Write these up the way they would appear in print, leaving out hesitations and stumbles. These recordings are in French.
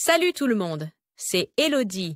Salut tout le monde, c'est Elodie.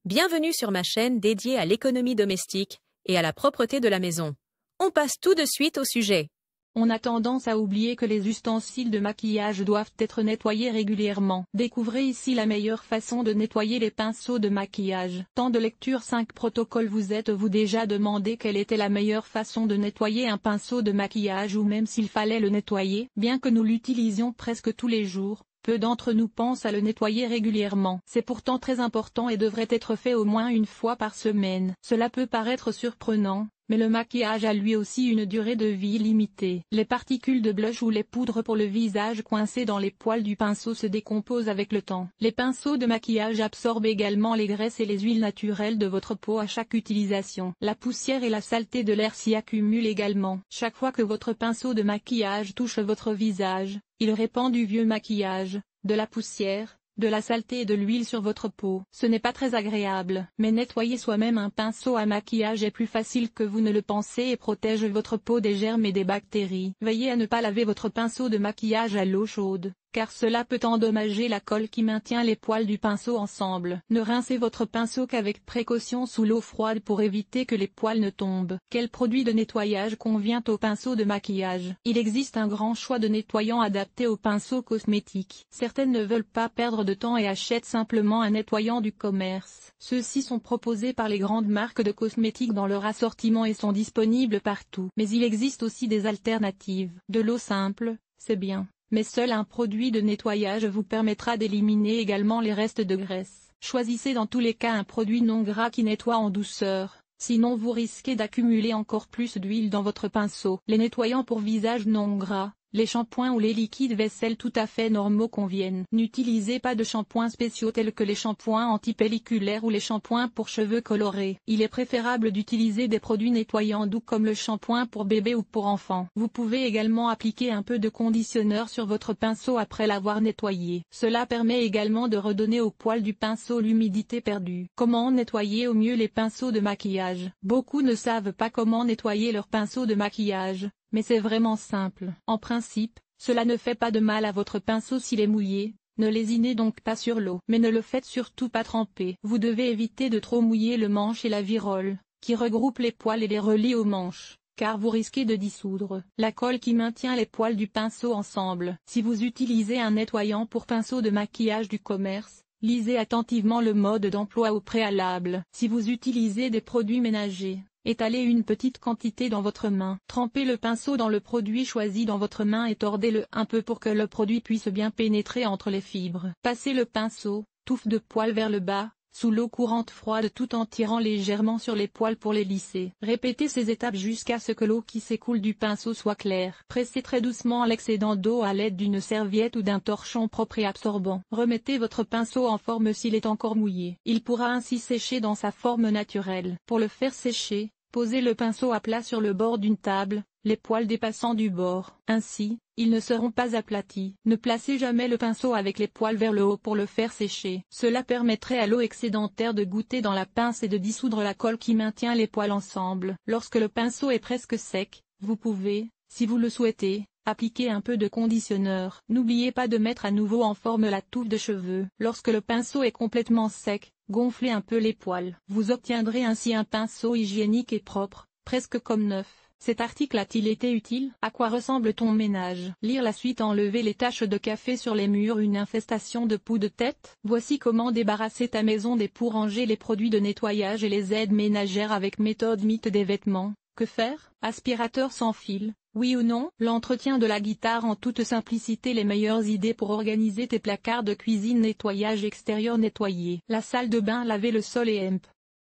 Bienvenue sur ma chaîne dédiée à l'économie domestique et à la propreté de la maison. On passe tout de suite au sujet. On a tendance à oublier que les ustensiles de maquillage doivent être nettoyés régulièrement. Découvrez ici la meilleure façon de nettoyer les pinceaux de maquillage. Temps de lecture 5 protocoles. Vous êtes-vous déjà demandé quelle était la meilleure façon de nettoyer un pinceau de maquillage ou même s'il fallait le nettoyer? Bien que nous l'utilisions presque tous les jours, peu d'entre nous pensent à le nettoyer régulièrement. C'est pourtant très important et devrait être fait au moins une fois par semaine. Cela peut paraître surprenant, mais le maquillage a lui aussi une durée de vie limitée. Les particules de blush ou les poudres pour le visage coincées dans les poils du pinceau se décomposent avec le temps. Les pinceaux de maquillage absorbent également les graisses et les huiles naturelles de votre peau à chaque utilisation. La poussière et la saleté de l'air s'y accumulent également. Chaque fois que votre pinceau de maquillage touche votre visage, il répand du vieux maquillage, de la poussière, de la saleté et de l'huile sur votre peau. Ce n'est pas très agréable, mais nettoyer soi-même un pinceau à maquillage est plus facile que vous ne le pensez et protège votre peau des germes et des bactéries. Veillez à ne pas laver votre pinceau de maquillage à l'eau chaude, car cela peut endommager la colle qui maintient les poils du pinceau ensemble. Ne rincez votre pinceau qu'avec précaution sous l'eau froide pour éviter que les poils ne tombent. Quel produit de nettoyage convient au pinceau de maquillage? Il existe un grand choix de nettoyants adaptés aux pinceaux cosmétiques. Certaines ne veulent pas perdre de temps et achètent simplement un nettoyant du commerce. Ceux-ci sont proposés par les grandes marques de cosmétiques dans leur assortiment et sont disponibles partout. Mais il existe aussi des alternatives. De l'eau simple, c'est bien, mais seul un produit de nettoyage vous permettra d'éliminer également les restes de graisse. Choisissez dans tous les cas un produit non gras qui nettoie en douceur, sinon vous risquez d'accumuler encore plus d'huile dans votre pinceau. Les nettoyants pour visage non gras, les shampoings ou les liquides vaisselle tout à fait normaux conviennent. N'utilisez pas de shampoings spéciaux tels que les shampoings antipelliculaires ou les shampoings pour cheveux colorés. Il est préférable d'utiliser des produits nettoyants doux comme le shampoing pour bébé ou pour enfant. Vous pouvez également appliquer un peu de conditionneur sur votre pinceau après l'avoir nettoyé. Cela permet également de redonner au poil du pinceau l'humidité perdue. Comment nettoyer au mieux les pinceaux de maquillage? Beaucoup ne savent pas comment nettoyer leur pinceau de maquillage, mais c'est vraiment simple. En principe, cela ne fait pas de mal à votre pinceau s'il est mouillé, ne lésinez donc pas sur l'eau. Mais ne le faites surtout pas tremper. Vous devez éviter de trop mouiller le manche et la virole, qui regroupent les poils et les relient au manche, car vous risquez de dissoudre la colle qui maintient les poils du pinceau ensemble. Si vous utilisez un nettoyant pour pinceau de maquillage du commerce, lisez attentivement le mode d'emploi au préalable. Si vous utilisez des produits ménagers, étalez une petite quantité dans votre main. Trempez le pinceau dans le produit choisi dans votre main et tordez-le un peu pour que le produit puisse bien pénétrer entre les fibres. Passez le pinceau, touffe de poils vers le bas, sous l'eau courante froide tout en tirant légèrement sur les poils pour les lisser. Répétez ces étapes jusqu'à ce que l'eau qui s'écoule du pinceau soit claire. Pressez très doucement l'excédent d'eau à l'aide d'une serviette ou d'un torchon propre et absorbant. Remettez votre pinceau en forme s'il est encore mouillé. Il pourra ainsi sécher dans sa forme naturelle. Pour le faire sécher, posez le pinceau à plat sur le bord d'une table, les poils dépassant du bord. Ainsi, ils ne seront pas aplatis. Ne placez jamais le pinceau avec les poils vers le haut pour le faire sécher. Cela permettrait à l'eau excédentaire de goûter dans la pince et de dissoudre la colle qui maintient les poils ensemble. Lorsque le pinceau est presque sec, vous pouvez, si vous le souhaitez, appliquer un peu de conditionneur. N'oubliez pas de mettre à nouveau en forme la touffe de cheveux. Lorsque le pinceau est complètement sec, gonflez un peu les poils. Vous obtiendrez ainsi un pinceau hygiénique et propre, presque comme neuf. Cet article a-t-il été utile? À quoi ressemble ton ménage? Lire la suite. Enlever les taches de café sur les murs. Une infestation de poux de tête? Voici comment débarrasser ta maison des poux. Ranger les produits de nettoyage et les aides ménagères avec méthode mythe des vêtements. Que faire? Aspirateur sans fil, oui ou non? L'entretien de la guitare en toute simplicité. Les meilleures idées pour organiser tes placards de cuisine. Nettoyage extérieur nettoyer la salle de bain. Laver le sol et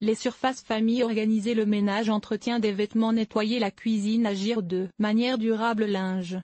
les surfaces famille. Organiser le ménage. Entretien des vêtements. Nettoyer la cuisine. Agir de manière durable. Linge,